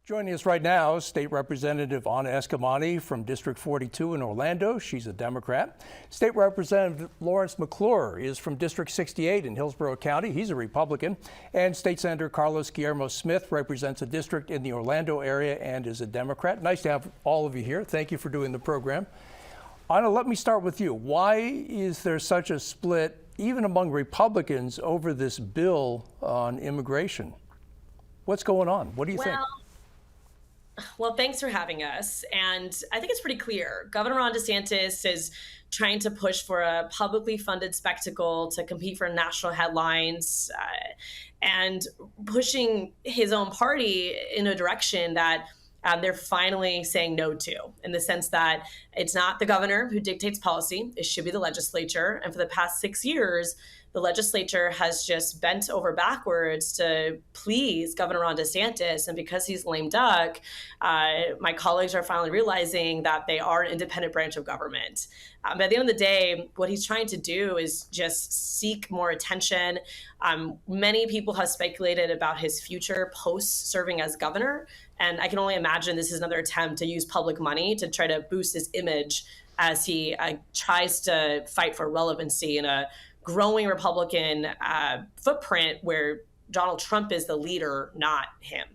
Joining us right now, State Representative Anna Eskamani from District 42 in Orlando. She's a Democrat. State Representative Lawrence McClure is from District 68 in Hillsborough County. He's a Republican. And State Senator Carlos Guillermo Smith represents a district in the Orlando area and is a Democrat. Nice to have all of you here. Thank you for doing the program. Anna, let me start with you. Why is there such a split, even among Republicans, over this bill on immigration? What's going on? What do you think? Well, thanks for having us. And I think it's pretty clear. Governor Ron DeSantis is trying to push for a publicly funded spectacle to compete for national headlines and pushing his own party in a direction that they're finally saying no to, in the sense that it's not the governor who dictates policy. It should be the legislature. And for the past 6 years, the legislature has just bent over backwards to please Governor Ron DeSantis. And because he's lame duck, my colleagues are finally realizing that they are an independent branch of government. But at the end of the day, what he's trying to do is just seek more attention. Many people have speculated about his future post serving as governor. And I can only imagine this is another attempt to use public money to try to boost his image as he tries to fight for relevancy in a growing Republican footprint where Donald Trump is the leader, not him.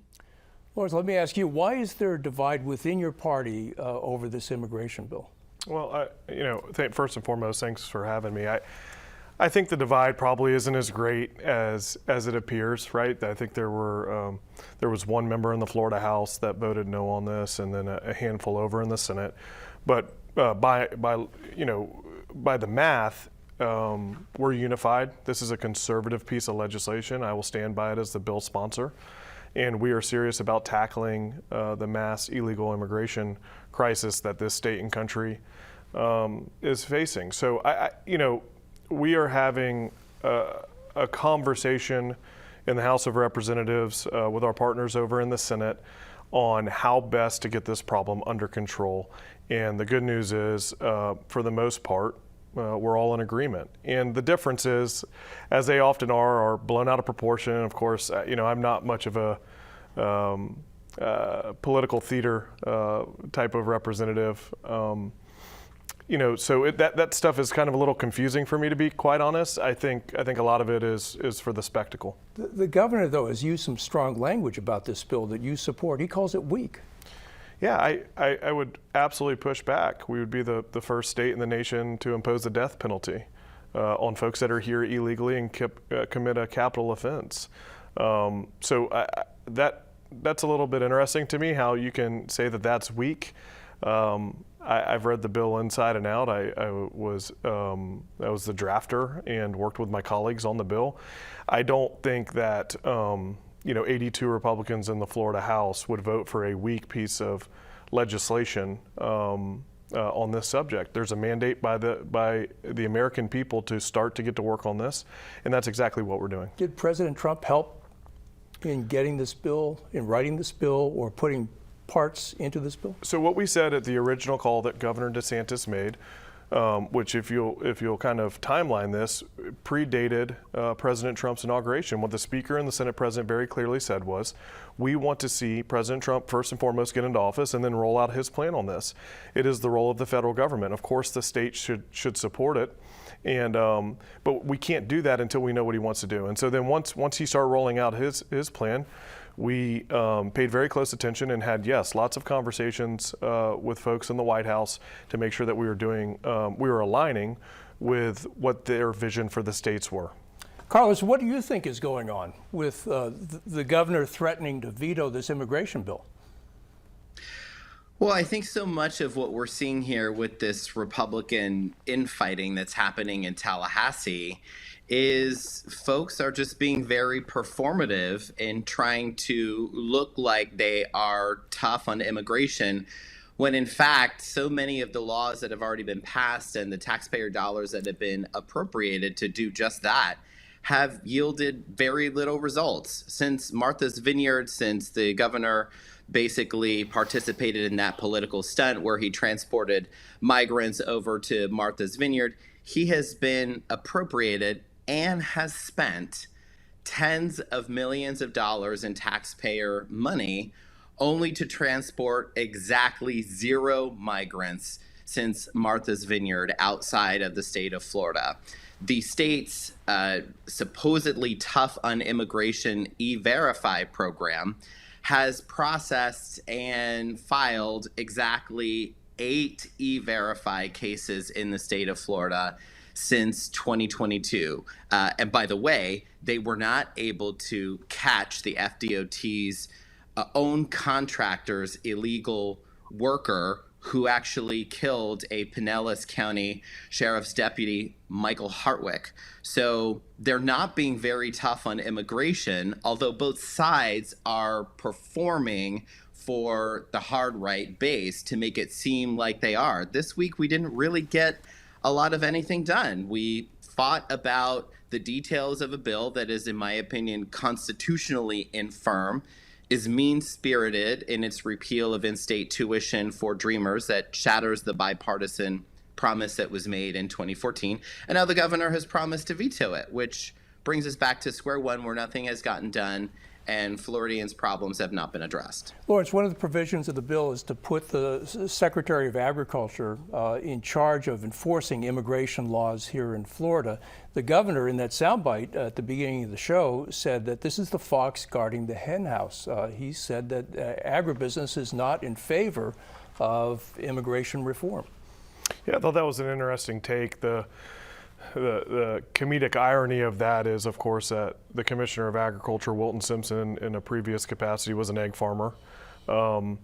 Lawrence, let me ask you, why is there a divide within your party over this immigration bill? Well, first and foremost, thanks for having me. I think the divide probably isn't as great as it appears, right? I think there was one member in the Florida House that voted no on this, and then a handful over in the Senate. But by the math, we're unified. This is a conservative piece of legislation. I will stand by it as the bill sponsor. And we are serious about tackling the mass illegal immigration crisis that this state and country is facing. So, we are having a conversation in the House of Representatives with our partners over in the Senate on how best to get this problem under control. And the good news is, for the most part, we're all in agreement. And the difference is, as they often are blown out of proportion. Of course, I'm not much of a political theater type of representative. So that stuff is kind of a little confusing for me, to be quite honest. I think a lot of it is for the spectacle. The governor, though, has used some strong language about this bill that you support. He calls it weak. Yeah, I would absolutely push back. We would be the first state in the nation to impose the death penalty on folks that are here illegally and commit a capital offense. So that's a little bit interesting to me, how you can say that that's weak. I've read the bill inside and out. I was the drafter and worked with my colleagues on the bill. I don't think that 82 Republicans in the Florida House would vote for a weak piece of legislation on this subject. There's a mandate by the American people to start to get to work on this, and that's exactly what we're doing. Did President Trump help in getting this bill, in writing this bill, or putting parts into this bill? So what we said at the original call that Governor DeSantis made, which if you'll kind of timeline this, predated President Trump's inauguration. What the Speaker and the Senate President very clearly said was, we want to see President Trump first and foremost get into office and then roll out his plan on this. It is the role of the federal government. Of course, the state should support it, and but we can't do that until we know what he wants to do. And so then once he started rolling out his plan, we paid very close attention and had, lots of conversations with folks in the White House to make sure that we were aligning with what their vision for the states were. Carlos, what do you think is going on with the governor threatening to veto this immigration bill? Well, I think so much of what we're seeing here with this Republican infighting that's happening in Tallahassee is folks are just being very performative in trying to look like they are tough on immigration, when in fact, so many of the laws that have already been passed and the taxpayer dollars that have been appropriated to do just that have yielded very little results. Since Martha's Vineyard, since the governor basically participated in that political stunt where he transported migrants over to Martha's Vineyard, he has been appropriated and has spent tens of millions of dollars in taxpayer money only to transport exactly 0 migrants since Martha's Vineyard outside of the state of Florida. The state's supposedly tough on immigration E-Verify program has processed and filed exactly 8 E-Verify cases in the state of Florida since 2022. And by the way, they were not able to catch the FDOT's own contractor's illegal worker who actually killed a Pinellas County Sheriff's Deputy, Michael Hartwick. So they're not being very tough on immigration, although both sides are performing for the hard right base to make it seem like they are. This week, we didn't really get a lot of anything done. We fought about the details of a bill that is, in my opinion, constitutionally infirm, is mean-spirited in its repeal of in-state tuition for Dreamers that shatters the bipartisan promise that was made in 2014. And now the governor has promised to veto it, which brings us back to square one where nothing has gotten done and Floridians' problems have not been addressed. Lawrence, one of the provisions of the bill is to put the Secretary of Agriculture in charge of enforcing immigration laws here in Florida. The governor, in that soundbite at the beginning of the show, said that this is the fox guarding the hen house. He said that agribusiness is not in favor of immigration reform. Yeah, I thought that was an interesting take. The comedic irony of that is, of course, that the Commissioner of Agriculture, Wilton Simpson, in a previous capacity was an egg farmer. But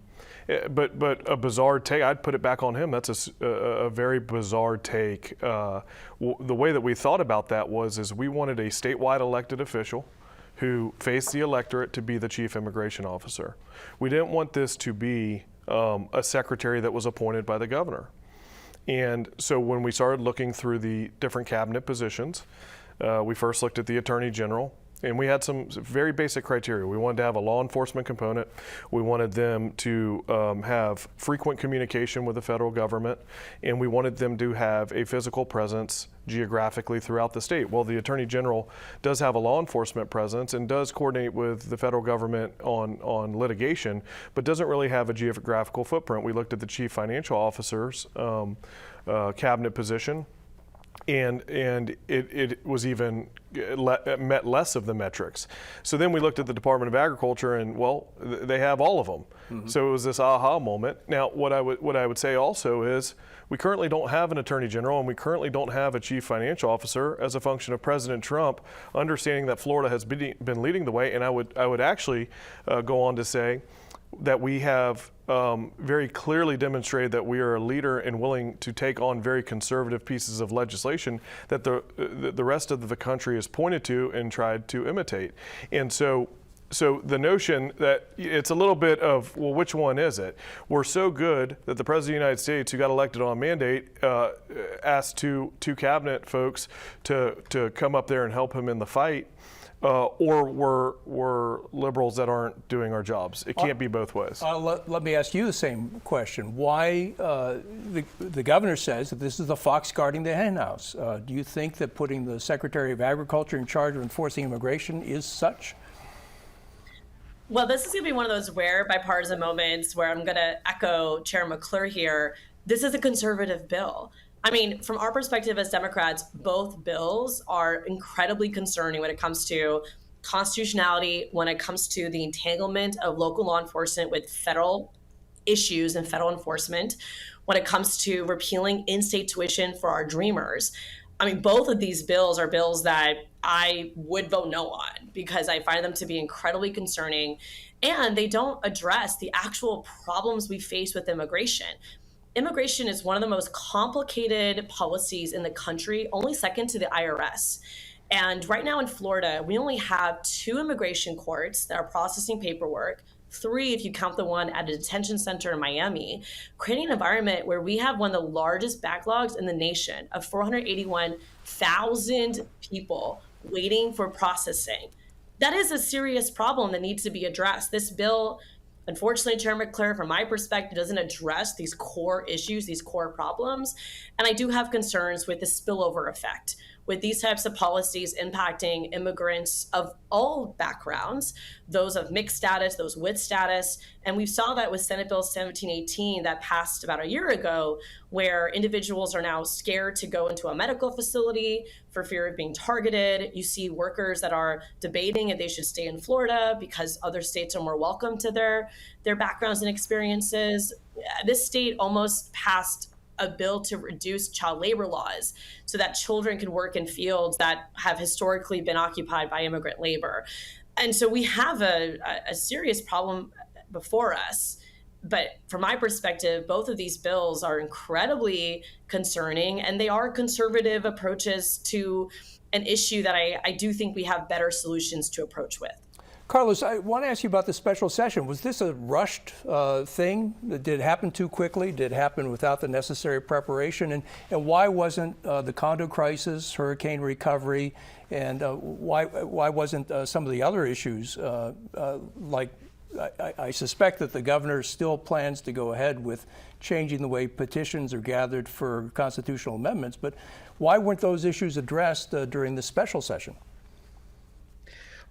a bizarre take, I'd put it back on him. That's a very bizarre take. The way that we thought about that is we wanted a statewide elected official who faced the electorate to be the chief immigration officer. We didn't want this to be a secretary that was appointed by the governor. And so when we started looking through the different cabinet positions, we first looked at the Attorney General, and we had some very basic criteria. We wanted to have a law enforcement component. We wanted them to have frequent communication with the federal government, and we wanted them to have a physical presence geographically throughout the state. Well, the Attorney General does have a law enforcement presence and does coordinate with the federal government on litigation, but doesn't really have a geographical footprint. We looked at the Chief Financial Officer's cabinet position, and it was even met less of the metrics. So then we looked at the Department of Agriculture, and well, they have all of them. Mm-hmm. So it was this aha moment. Now, what I would say also is we currently don't have an Attorney General, and we currently don't have a Chief Financial Officer as a function of President Trump understanding that Florida has been leading the way. And I would actually go on to say that we have very clearly demonstrated that we are a leader and willing to take on very conservative pieces of legislation that the rest of the country has pointed to and tried to imitate. And so the notion that it's a little bit of, well, which one is it? We're so good that the President of the United States, who got elected on mandate, asked two cabinet folks to come up there and help him in the fight. Or we're liberals that aren't doing our jobs. It can't be both ways. Let me ask you the same question. Why the governor says that this is the fox guarding the hen house. Do you think that putting the Secretary of Agriculture in charge of enforcing immigration is such? Well, this is going to be one of those rare bipartisan moments where I'm going to echo Chair McClure here. This is a conservative bill. I mean, from our perspective as Democrats, both bills are incredibly concerning when it comes to constitutionality, when it comes to the entanglement of local law enforcement with federal issues and federal enforcement, when it comes to repealing in-state tuition for our Dreamers. I mean, both of these bills are bills that I would vote no on because I find them to be incredibly concerning, and they don't address the actual problems we face with immigration. Immigration is one of the most complicated policies in the country, only second to the IRS. And right now in Florida, we only have 2 immigration courts that are processing paperwork, 3 if you count the one at a detention center in Miami, creating an environment where we have one of the largest backlogs in the nation of 481,000 people waiting for processing. That is a serious problem that needs to be addressed. This bill, unfortunately, Chair McClure, from my perspective, doesn't address these core issues, these core problems. And I do have concerns with the spillover effect. with these types of policies impacting immigrants of all backgrounds, those of mixed status, those with status. And we saw that with Senate Bill 1718 that passed about a year ago, where individuals are now scared to go into a medical facility for fear of being targeted. You see workers that are debating if they should stay in Florida because other states are more welcome to their backgrounds and experiences. This state almost passed a bill to reduce child labor laws so that children can work in fields that have historically been occupied by immigrant labor. And so we have a serious problem before us. But from my perspective, both of these bills are incredibly concerning, and they are conservative approaches to an issue that I do think we have better solutions to approach with. Carlos, I want to ask you about the special session. Was this a rushed thing? Did it happen too quickly? Did it happen without the necessary preparation? And why wasn't the condo crisis, hurricane recovery, and why wasn't some of the other issues like I suspect that the governor still plans to go ahead with changing the way petitions are gathered for constitutional amendments, but why weren't those issues addressed during the special session?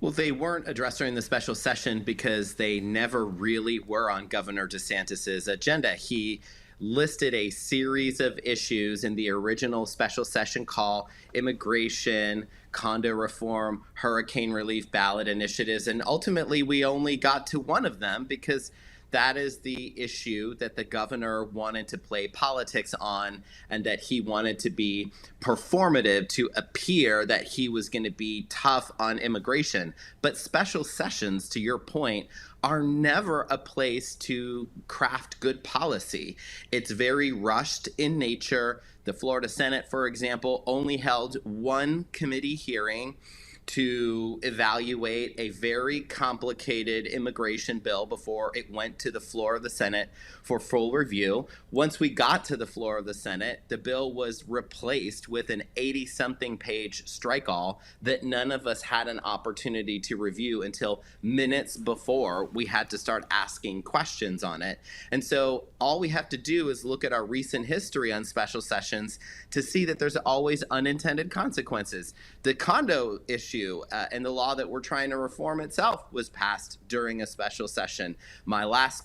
Well, they weren't addressed during the special session because they never really were on Governor DeSantis's agenda. He listed a series of issues in the original special session call: immigration, condo reform, hurricane relief ballot initiatives, and ultimately we only got to one of them because that is the issue that the governor wanted to play politics on, and that he wanted to be performative to appear that he was going to be tough on immigration. But special sessions, to your point, are never a place to craft good policy. It's very rushed in nature. The Florida Senate, for example, only held one committee hearing to evaluate a very complicated immigration bill before it went to the floor of the Senate for full review. Once we got to the floor of the Senate, the bill was replaced with an 80-something page strike-all that none of us had an opportunity to review until minutes before we had to start asking questions on it. And so all we have to do is look at our recent history on special sessions to see that there's always unintended consequences. The condo issue and the law that we're trying to reform itself was passed during a special session. My last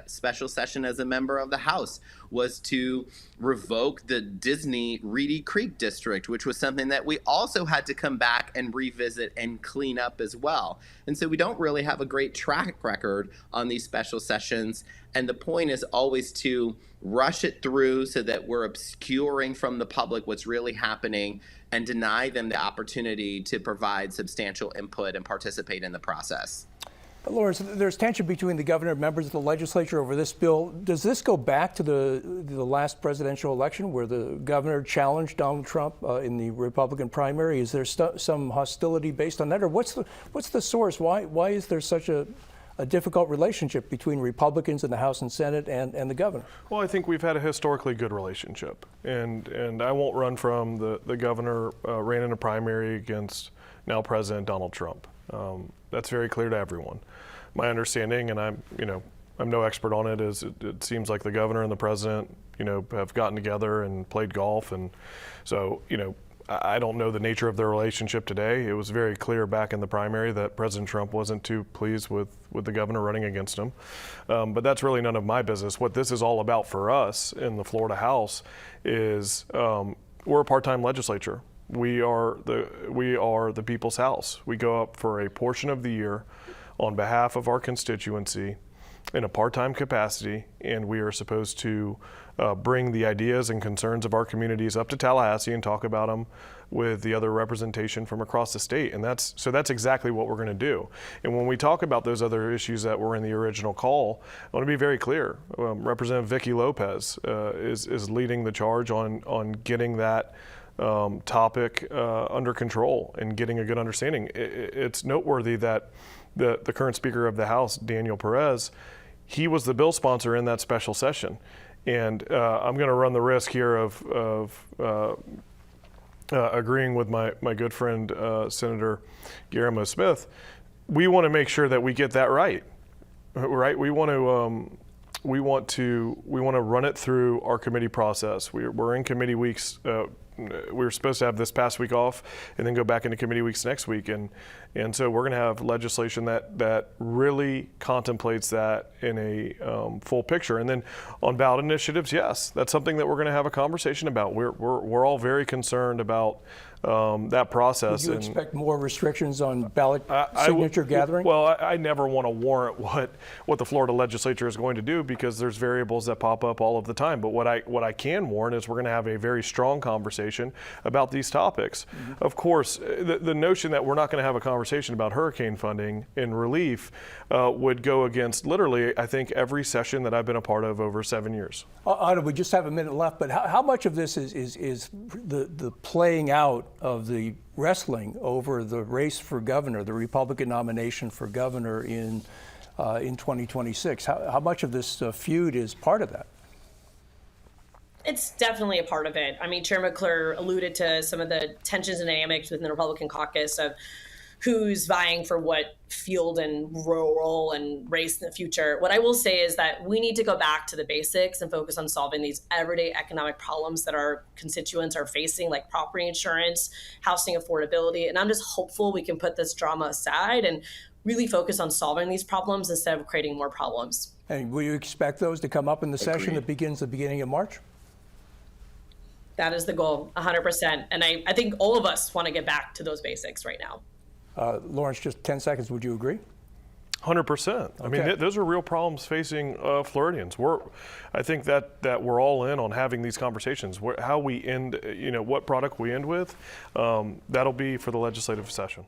special session as a member of the House was to revoke the Disney Reedy Creek district, which was something that we also had to come back and revisit and clean up as well. And so we don't really have a great track record on these special sessions. And the point is always to rush it through so that we're obscuring from the public what's really happening and deny them the opportunity to provide substantial input and participate in the process. Lawrence, there's tension between the governor and members of the legislature over this bill. Does this go back to the last presidential election where the governor challenged Donald Trump in the Republican primary? Is there some hostility based on that? Or what's the source? Why is there such a difficult relationship between Republicans in the House and Senate and the governor? Well, I think we've had a historically good relationship. And I won't run from the governor ran in a primary against now President Donald Trump. That's very clear to everyone. My understanding, and I'm no expert on it, is it seems like the governor and the president, have gotten together and played golf. And so, I don't know the nature of their relationship today. It was very clear back in the primary that President Trump wasn't too pleased with the governor running against him. But that's really none of my business. What this is all about for us in the Florida House is we're a part-time legislature. We are the people's house. We go up for a portion of the year on behalf of our constituency in a part-time capacity, and we are supposed to bring the ideas and concerns of our communities up to Tallahassee and talk about them with the other representation from across the state. And that's exactly what we're going to do. And when we talk about those other issues that were in the original call, I want to be very clear. Representative Vicky Lopez is leading the charge on getting that topic under control and getting a good understanding. It's noteworthy that the current Speaker of the House, Daniel Perez, he was the bill sponsor in that special session. And I'm going to run the risk here of agreeing with my good friend, Senator Guillermo Smith. We want to make sure that we get that right. We want to run it through our committee process. We're in committee weeks we were supposed to have this past week off and then go back into committee weeks next week. And so we're going to have legislation that really contemplates that in a full picture. And then on ballot initiatives, yes, that's something that we're going to have a conversation about. We're all very concerned about that process. Would you expect more restrictions on ballot signature gathering? Well, I never want to warrant what the Florida legislature is going to do, because there's variables that pop up all of the time. But what I can warn is we're going to have a very strong conversation about these topics. Mm-hmm. Of course, the notion that we're not going to have a conversation about hurricane funding and relief would go against literally, I think, every session that I've been a part of over 7 years. Anna, we just have a minute left, but how much of this is the playing out of the wrestling over the race for governor, the Republican nomination for governor in 2026? How much of this feud is part of that? It's definitely a part of it. I mean, Chair McClure alluded to some of the tensions and dynamics within the Republican caucus of who's vying for what field and role and race in the future. What I will say is that we need to go back to the basics and focus on solving these everyday economic problems that our constituents are facing, like property insurance, housing affordability. And I'm just hopeful we can put this drama aside and really focus on solving these problems instead of creating more problems. And will you expect those to come up in the session that begins the beginning of March? That is the goal, 100%. And I think all of us want to get back to those basics right now. Lawrence, just 10 seconds. Would you agree? 100%. Okay. I mean, those are real problems facing Floridians. I think that we're all in on having these conversations. How we end, what product we end with, that'll be for the legislative session.